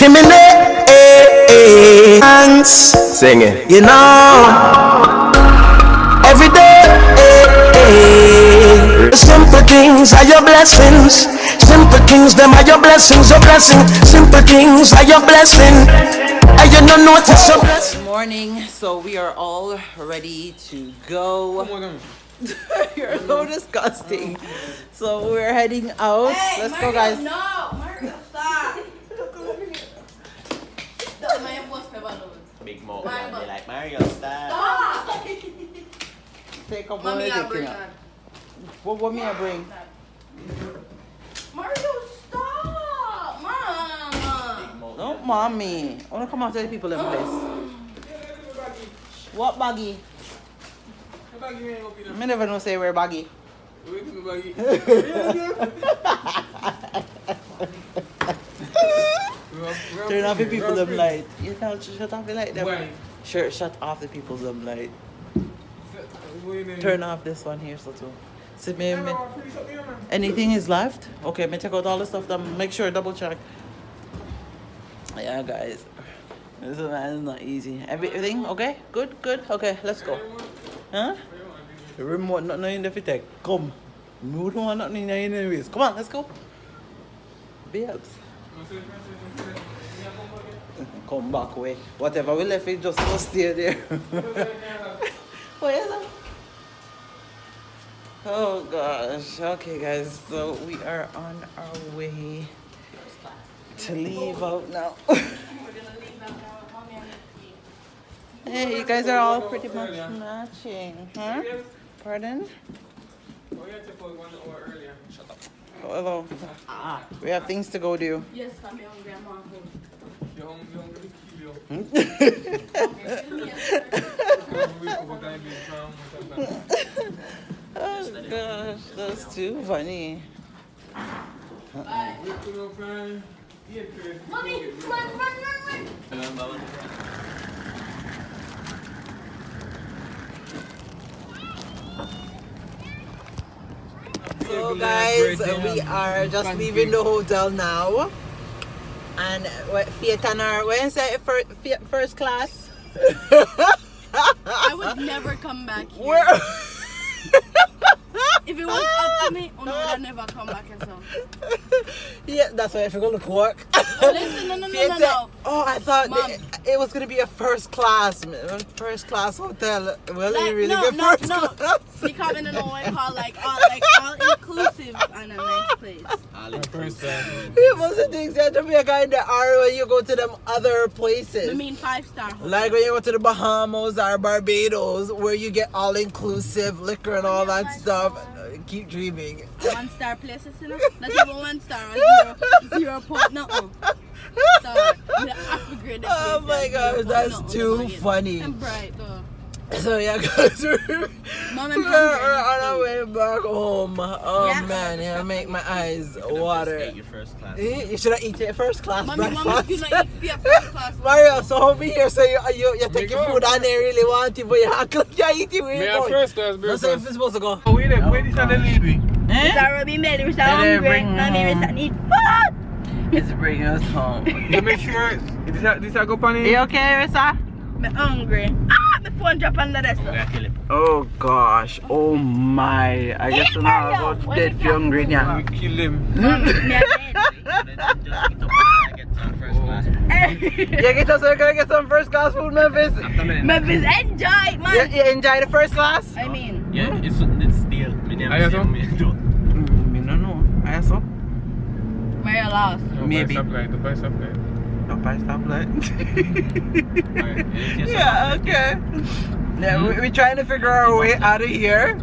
chimney, dance, sing it. You know, every day. Simple things are your blessings. Simple things, them are your blessings. Your blessing. Simple things are your blessing. And you don't notice your blessing. Good morning. So we are all ready to go. You're so disgusting. So we're heading out. Hey, let's Mario, go, guys. No, Mario, stop. Big Mo, they like Mario, stop. Stop. Take a Mommy, I bring one. that. What me I bring? Mario, stop, Mama. No, mommy. I wanna come out to the people in place. What baggy? I never know say where baggy. Turn off the people them light. You can't shut off the light them. Why? Sure, shut off the people them light. Turn off this one here so too. See me. Anything is left? Okay, me take out all the stuff. Then make sure double check. Yeah, guys, this is not easy. Everything okay? Good. Okay, let's go. Huh? The remote not in the fit. Come. We don't want nothing in there anyways. Come on, let's go. Babes. Come back away. Whatever we left it, just go stay there. What is that? Oh gosh. Okay, guys. So we are on our way to leave out now. Hey, you guys are all pretty much matching, huh? Pardon? Hello. We have things to go do. Yes, I'm hungry. I'm hungry. Oh gosh, that's too funny. Mommy, run. So guys, we are just leaving the hotel now. And where is it? First class? I would never come back here. Where? If it was up to me, I would never come back and so. Yeah, that's why I forgot to work. Listen, no. Oh, I thought Mom. it was gonna be a first class hotel. Well, Like, you really no, get first no. class. Because in the way called all inclusive and a nice place. It was the things that Jamaica in the are when you go to them other places. I mean 5-star hotel. Like when you go to the Bahamas or Barbados, where you get all-inclusive liquor and all that stuff. Keep dreaming. 1-star places, you know? Not even 1 star, 0 point, no. Oh my gosh, that's too funny. And bright, though. So yeah, guys, we're Mom, on our way back home. Oh Yeah. man, yeah, make my eyes water. Your first class. You should have eaten first class Mommy, breakfast. you not eat your first class. Mario, so over here, so you take your food and they really want it, but you eat it where you going. First class, That's how it's supposed to go. Where this and the lead? Mr. Ruby made it, Mr. Hungry. Mommy, Mr. Need food. It's bringing us home. You make sure this I go on You okay, Rissa? I'm hungry. My phone drop on the desk. Oh gosh, oh my. I guess now I'm about dead for hungry now. We kill him. Yeah, get us, we're gonna get some first class food, Memphis. Memphis, enjoy, man. You enjoy the first class? I mean, Yeah, it's still. I also? I don't know. I saw. Mario lost. Maybe. The price supply. No price stoplight. Yeah, okay. Yeah, we're trying to figure our way out of here.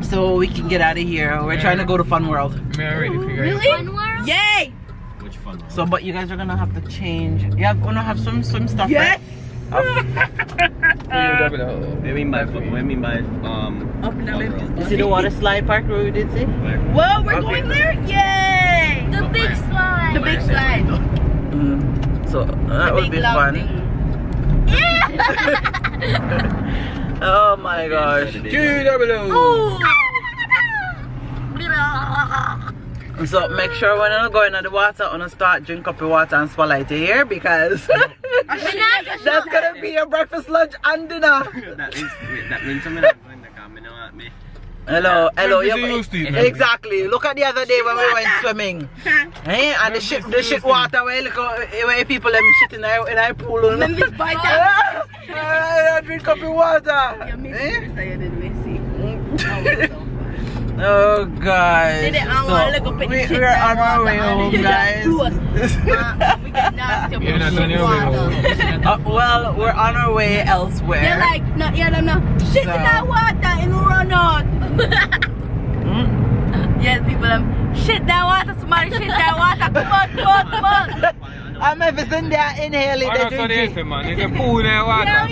So we can get out of here. We're trying to go to Fun World. Me already figure it out. Really? Yay! Which fun? So, but you guys are gonna have to change. You have gonna have some stuff, Yes! right? What do you mean by You see the water slide park where we did see? Whoa, we're going there? Yay! The big slide. The big slide. So that would be fun. Yeah! Oh my gosh. GW. Ooh. So make sure when you go into the water, you start drink up your water and swallow it here because that's gonna be your breakfast, lunch, and dinner. that means I'm not going to come in at me. Hello. Exactly. Look at the other day when we went swimming. Eh? And the shit water where people them shit in our pool. I drink up your water. Oh guys, so we're on our way home, guys. Well, we're on our way elsewhere. They're like, no, shit in that water and run out. Yes, people, shit that water, somebody shit that water. Come on. I'm ever sitting there inhaling the drinking. Man. It's a pool in the water.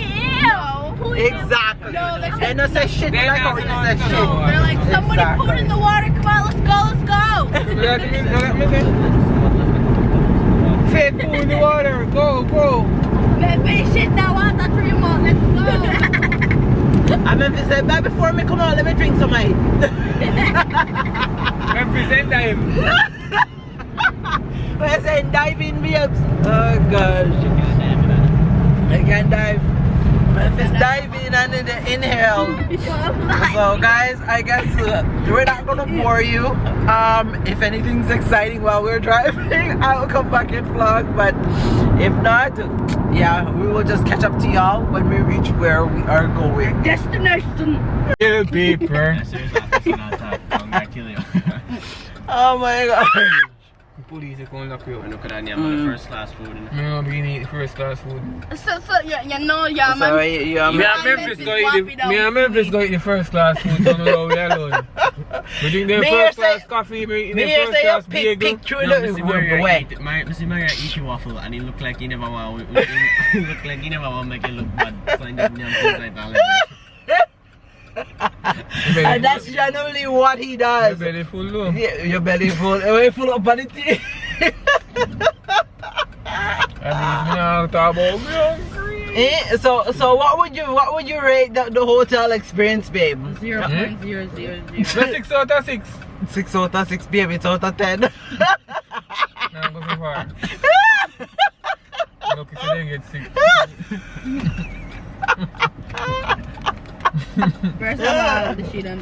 Exactly. No, they don't say shit like how you say shit. No, they're like, somebody put in the water, come on, let's go. Say pool in the water. Go. Man, shit that water 3 months, let's go. I Memphis said, baby, before me come on, let me drink some of it. Represent time. I said, dive in, babes. Oh gosh. I can dive. Memphis dive in and inhale. So guys, I guess we're not gonna bore you. If anything's exciting while we're driving, I'll come back and vlog. But if not, yeah, we will just catch up to y'all when we reach where we are going. Destination. Kill paper. Oh my god. Police are going to lock you up. Look at that, the first class food. I'm going to eat first class food. So you know, yeah, man. Sorry, yeah, Me and Memphis go eat the first class food, so no, we alone. We drink the first class coffee, we eat the first class bagel. Mr. Maria eat your waffle and he look like he never want to make it look bad. So I didn't like that. And that's generally what he does. Your belly full though. Yeah, your belly full. You're full of vanity. So what would you rate the hotel experience, babe? 0.000. 6 out of 6. 6 out of 6, babe. It's out of 10. No, go so far. Look, if you didn't get 6. First of all, the shit on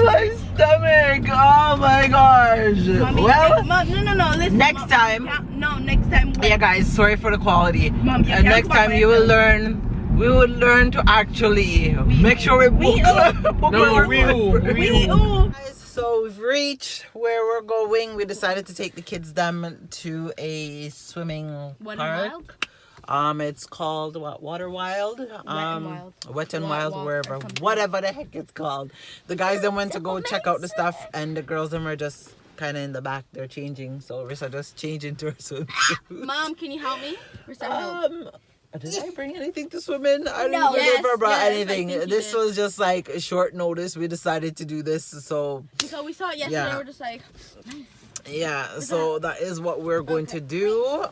My stomach. Oh my gosh. Mommy, Well, no. Listen, next time. Next time. Yeah, guys. Sorry for the quality. Mom, And next time you will learn. We will learn to actually make sure we book. Guys, so we've reached where we're going. We decided to take the kids down to a swimming park. It's called what? Water Wild? Wet and Wild, wherever. Whatever the heck it's called. The guys then went to go check out the stuff, and the girls them are just kind of in the back. They're changing, so Rissa just changed into her swimsuit. Mom, can you help me? Did I bring anything to swim in? I don't No. even remember brought anything. I think you This did. was just like a short notice. We decided to do this, so Because we saw it yesterday, Yeah. we're just like, yeah. So that is what we're going to do.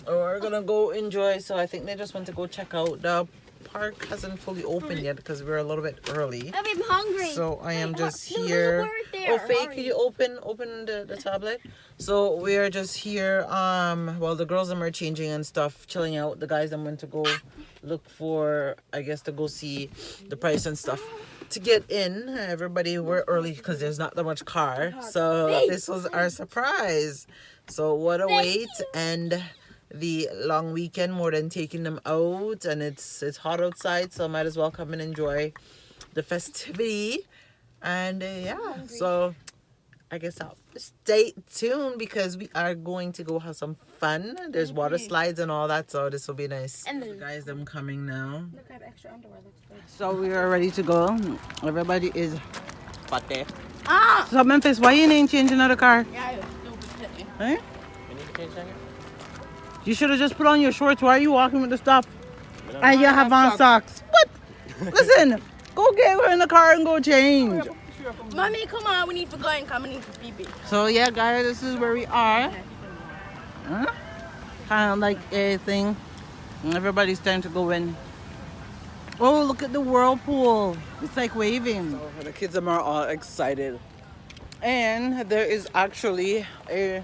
We're gonna go enjoy. So I think they just went to go check out. The park hasn't fully opened yet because we're a little bit early. I'm hungry. So I am just no, here. we're there. Oh, Faye, can you open the tablet? So we are just here. Well, the girls them are changing and stuff, chilling out. The guys them went to go look for, I guess, to go see the price and stuff to get in. Everybody, we're early because there's not that much car. So this was our surprise. So what a wait and the long weekend more than taking them out, and it's hot outside, so I might as well come and enjoy the festivity. And yeah, so I guess I'll stay tuned because we are going to go have some fun. There's water slides and all that, so this will be nice. And then- Guys, them coming now. Look, I have extra underwear. Looks good. So we are ready to go. Everybody is Pate. Ah! so Memphis, why you ain't changing out the car? Yeah, you're stupid. Huh? We need to change that. You should have just put on your shorts. Why are you walking with the stuff? And you have on socks. What? Listen, go get her in the car and go change. Mommy, come on, we need to go and come and eat for pee. So yeah, guys, this is where we are. Huh? Kind of like a thing. Everybody's time to go in. Oh, look at the whirlpool. It's like waving. So the kids are all excited. And there is actually a,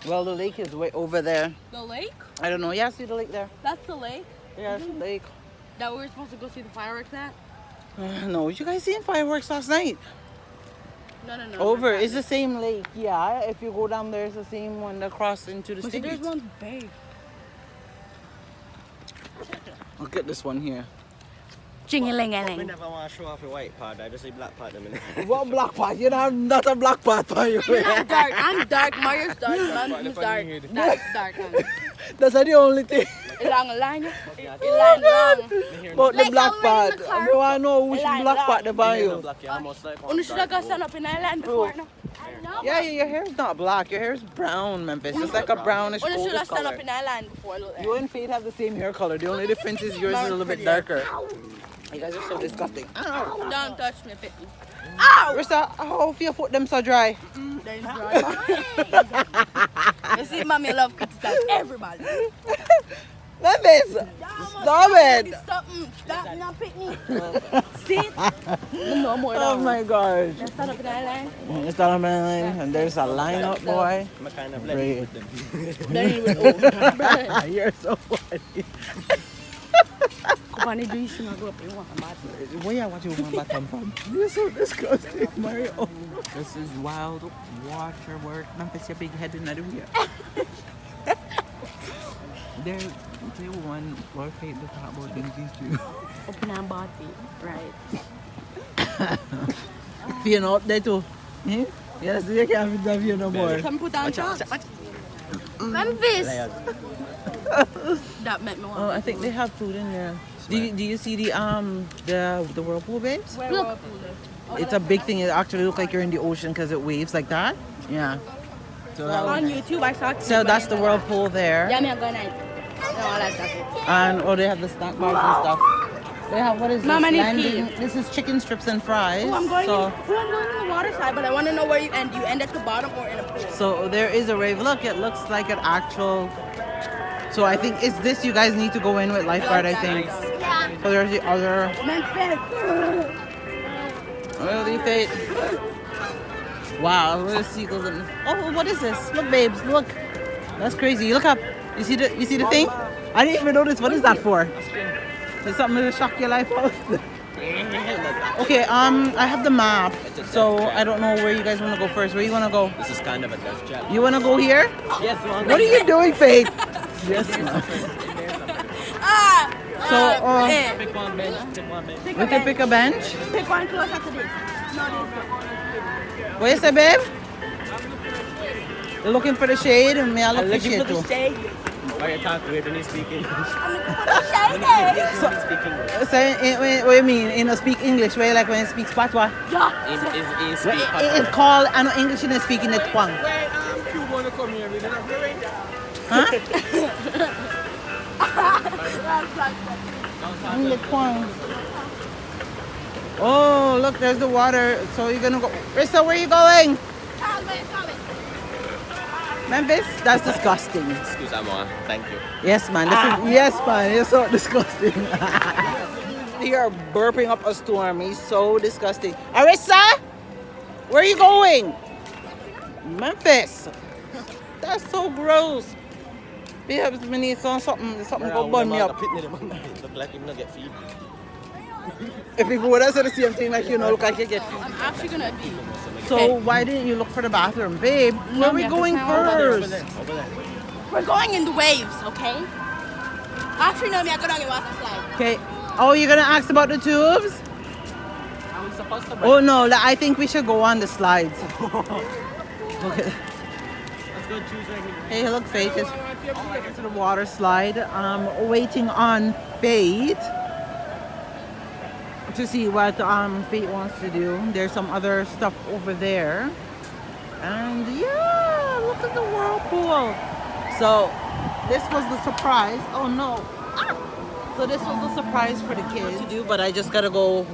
well, the lake is way over there. The lake? I don't know. Yeah, see the lake there? That's the lake? Yeah, it's the lake. That we were supposed to go see the fireworks at? No, you guys seen fireworks last night? No. Over. It's the same lake. Yeah, if you go down there, it's the same one that crossed into the But city. there's one big. Look at this one here. We Jing-a-ling-a-ling. never want to show off your white part. I just see black part. What black part? You know, I'm not a black part for you. I'm not dark. I'm dark. Mario's dark. Man's dark. That's dark. That's the only thing. Ilang line. Ilang long. But the Like black how we're part. in the car. I want to know which Line, black line. part they buy you. Unu should have stand up in Ireland before. No? Yeah, your hair is not black. Your hair is brown, Memphis. It's like a brownish Unu should goldish have stand color. up in Ireland before. Look there. You and Faith have the same hair color. The only difference is yours is a little bit darker. You guys are so disgusting. Ow. Don't touch me, fit me. Ow! Rissa, how your foot them so dry? They're dry. You see, mommy love criticize everybody. Memphis, stop it. Stop, stop, not pick me. See? No more. Oh my gosh. Let's stand up in Ireland. It's on a line, and there's a line up, boy. I'm kind of Great. with them. They're even old. You're so funny. Kupani do you see my go up in one bad. Where you watching one back come from? You're so disgusting, Mario. This is wild water work. Memphis, your big head in the here. They one more fate to talk about than these two. Open our body, right? Fear not there too. Eh? Yes, you can't fit that fear no more. Come put on shots. Memphis! That meant me Oh, want. I think they have food in there. Do you see the whirlpool, babes? Look. It's a big thing. It actually looks like you're in the ocean because it waves like that. Yeah. So, On YouTube, I saw. so that's the whirlpool there. Yeah, me a good night. No, I like that. And they have the snack bars and stuff. They have what is this? Mama need Landing- pee. This is chicken strips and fries. Oh, I'm going. So I'm going on the water side, but I want to know where you end. You end at the bottom or in a pool? so there is a rave. Look, it looks like an actual. So I think it's this. You guys need to go in with lifeguard. I think. So there's the other. Memphis. Really fate. Wow, look at the seagulls. Oh, what is this? Look, babes, look. That's crazy. Look up. You see the thing? I didn't even notice. What is that for? There's something to shock your life out. Okay, I have the map, so I don't know where you guys want to go first. Where you want to go? This is kind of a death trap. You want to go here? Yes, Mom. What are you doing, Faith? Yes, ma'am. So, Pick one bench. Pick one bench. we can pick a bench. Pick one closer to this. No, this. What you say, babe? You're looking for the shade, and me, I look for shade too. Why you talk to it when you speak English? So, what you mean? You know, speak English. Where you like when you speak patois? He speak It's called, I know English and speaking the twang. You want to come here with an Huh? In the twang. Oh, look, there's the water. So you're gonna go. Rissa, where are you going? Memphis? That's disgusting. Excuse me, thank you. Yes, man. Yes, man. You're so disgusting. You're burping up a storm. He's so disgusting. Arissa, where are you going? Memphis. That's so gross. Perhaps we need something to burn me up. Look like him not get feed. If people would have said the same thing, like, you know, look like you get. I'm actually gonna be. So why didn't you look for the bathroom, babe? Where are we going first? Over there. We're going in the waves, okay? Actually, no, me I go down and water slide. Okay. Oh, you're gonna ask about the tubes? Are we supposed to Oh no, I think we should go on the slides. Okay. Let's go choose right here. Hey, look, Faith is to the water slide. Waiting on Faith to see what Faith wants to do. There's some other stuff over there, and yeah, look at the whirlpool. So this was the surprise. Oh no! So this was the surprise for the kids to do, but I just gotta go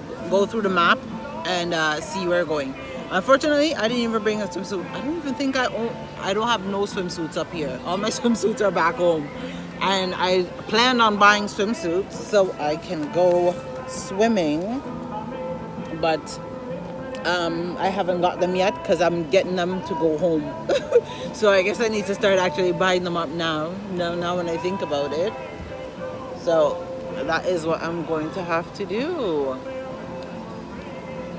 through the map and see where we're going. Unfortunately, I didn't even bring a swimsuit. I don't even think I don't have no swimsuits up here. All my swimsuits are back home. And I planned on buying swimsuits so I can go swimming. But I haven't got them yet because I'm getting them to go home. So I guess I need to start actually buying them up now. Now when I think about it. So that is what I'm going to have to do.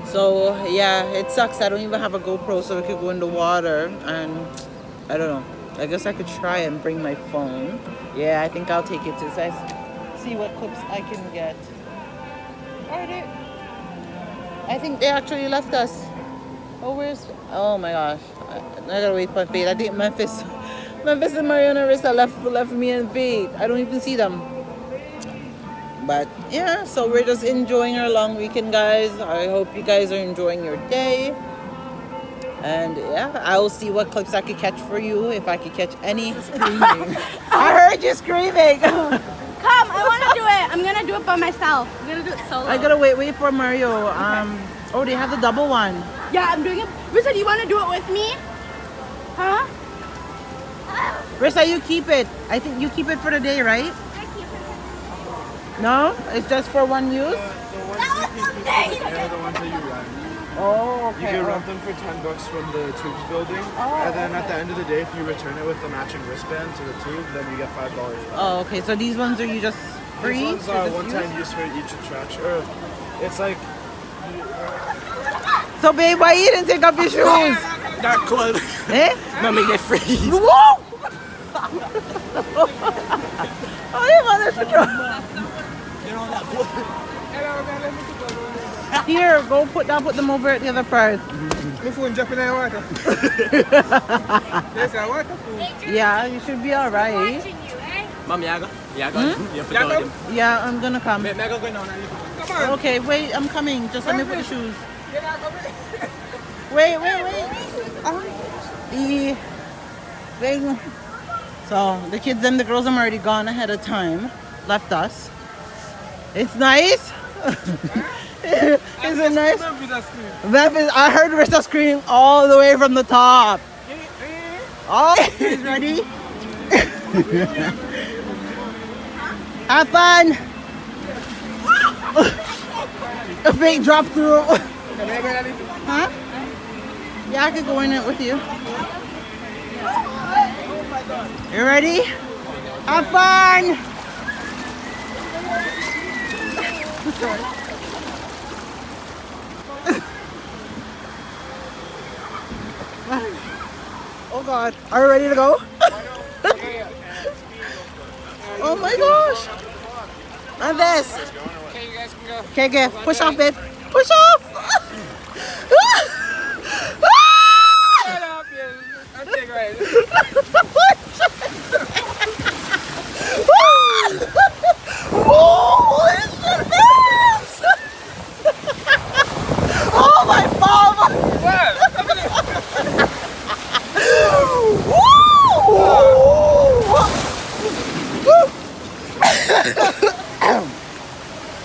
So yeah, it sucks. I don't even have a GoPro so I could go in the water, and I don't know. I guess I could try and bring my phone. Yeah, I think I'll take it to see what clips I can get. Are they? I think they actually left us. Oh my gosh. I gotta wait for Faith. I think Memphis and Mariana Rissa left me and Faith. I don't even see them. But yeah, so we're just enjoying our long weekend, guys. I hope you guys are enjoying your day. And yeah, I'll see what clips I could catch for you, if I could catch any. Screaming. I heard you screaming. Come, I want to do it. I'm gonna do it by myself. I'm gonna do it solo. I gotta wait for Mario. Oh, they have the double one. Yeah, I'm doing it. Rissa, do you want to do it with me? Huh? Rissa, you keep it. I think you keep it for the day, right? No? It's just for one use? Yeah, the ones that you rent. Oh, You okay. can rent them for $10 from the Tubes building. And then at the end of the day, if you return it with the matching wristband to the tube, then you get $5 back. Oh, okay. So these ones are you just free? These ones are one-time use for each attraction. Or it's like... So babe, why you didn't take off your shoes? That cold. Eh? No, me get freeze. Whoa! Oh, you mother Here, go put them over at the other part. My phone jumping in the water. There's a water pool. Yeah, you should be alright. Mom, you go? You forgot him. Yeah, I'm gonna come. Me go now. Come on. Okay, wait, I'm coming. Just let me put the shoes. Wait. The thing. So the kids and the girls are already gone ahead of time. Left us. It's nice. Is it nice? Memphis, I heard Rissa screaming all the way from the top. Oh, he's ready. Have fun. A big drop through. Huh? Yeah, I could go in it with you. You ready? Have fun. Oh God, are you ready to go? Oh my gosh. And this. Okay, you guys can go. Okay, push off, babe. Push off. Shut up, yeah. Okay, great. Oh my mama!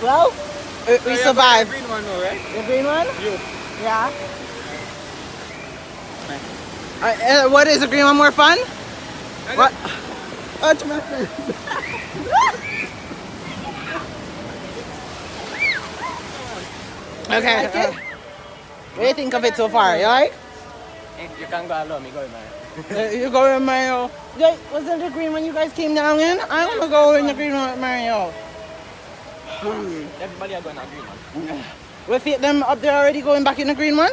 Well, we survived. Green one, though, right? The green one? You. Yeah. What is the green one more fun? What? Oh, it's my face. Okay. What do you think of it so far? You like? You can't go alone, me go in there. You go with Mario. Wasn't the green one you guys came down in? I want to go in the green one with Mario. Everybody are going to green one. With them up there already going back in the green one?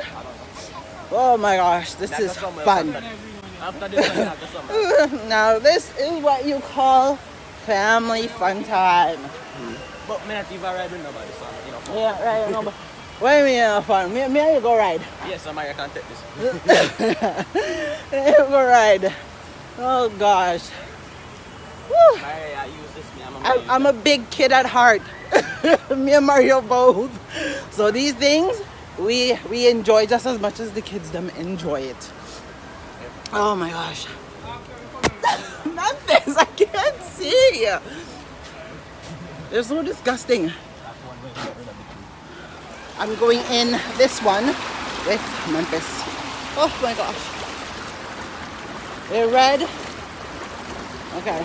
Oh my gosh, this is fun. After this one, after summer. Now this is what you call family fun time. But me not even ride with nobody, so you know. Yeah, right. No, but what do you mean fun? Me and you go ride. Yes, somebody can take this. You go ride. Oh gosh. Woo. I use this, me. I'm a big kid at heart. Me and Mario both. So these things we enjoy just as much as the kids them enjoy it. Oh my gosh. Not this. I can't see. They're so disgusting. I'm going in this one with Memphis. Oh my gosh. They're red. Okay.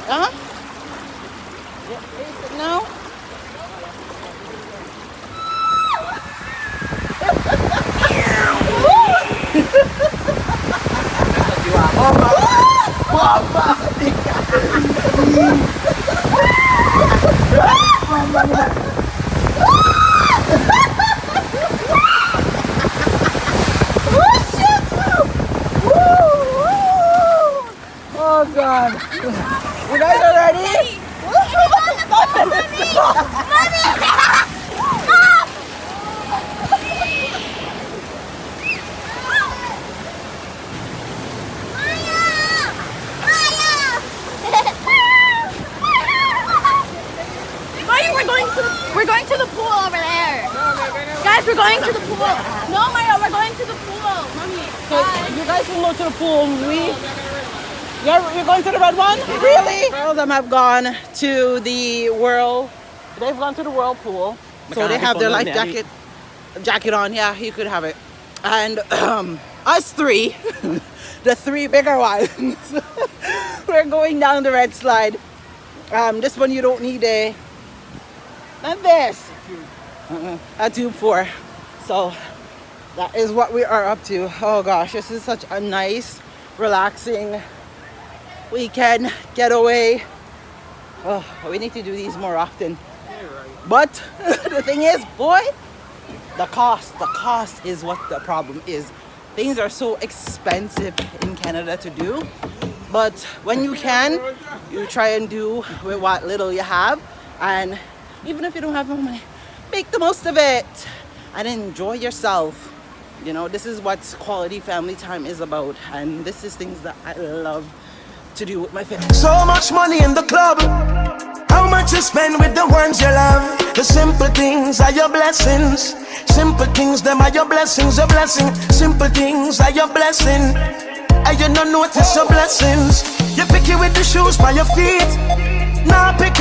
Huh? Now? Oh God. You guys are ready? We're going to the pool over there. Guys, we're going to the pool. No, Maya, we're going to the pool. Mommy. You guys can go to the pool. You're going to the red one? Really? All of them have gone to the they've gone to the whirlpool. So they have their life jacket on. Yeah, you could have it. And us three, the three bigger ones, we're going down the red slide. This one you don't need not this. A tube for. So that is what we are up to. Oh gosh, this is such a nice, relaxing weekend getaway. Oh, we need to do these more often. But the thing is, boy, the cost is what the problem is. Things are so expensive in Canada to do. But when you can, you try and do with what little you have. And even if you don't have no money, make the most of it and enjoy yourself. You know, this is what quality family time is about. And this is things that I love to do with my family. So much money in the club. How much you spend with the ones you love? The simple things are your blessings. Simple things, them are your blessings, your blessing. Simple things are your blessing. And you don't notice your blessings. You pick it with the shoes by your feet. Now pick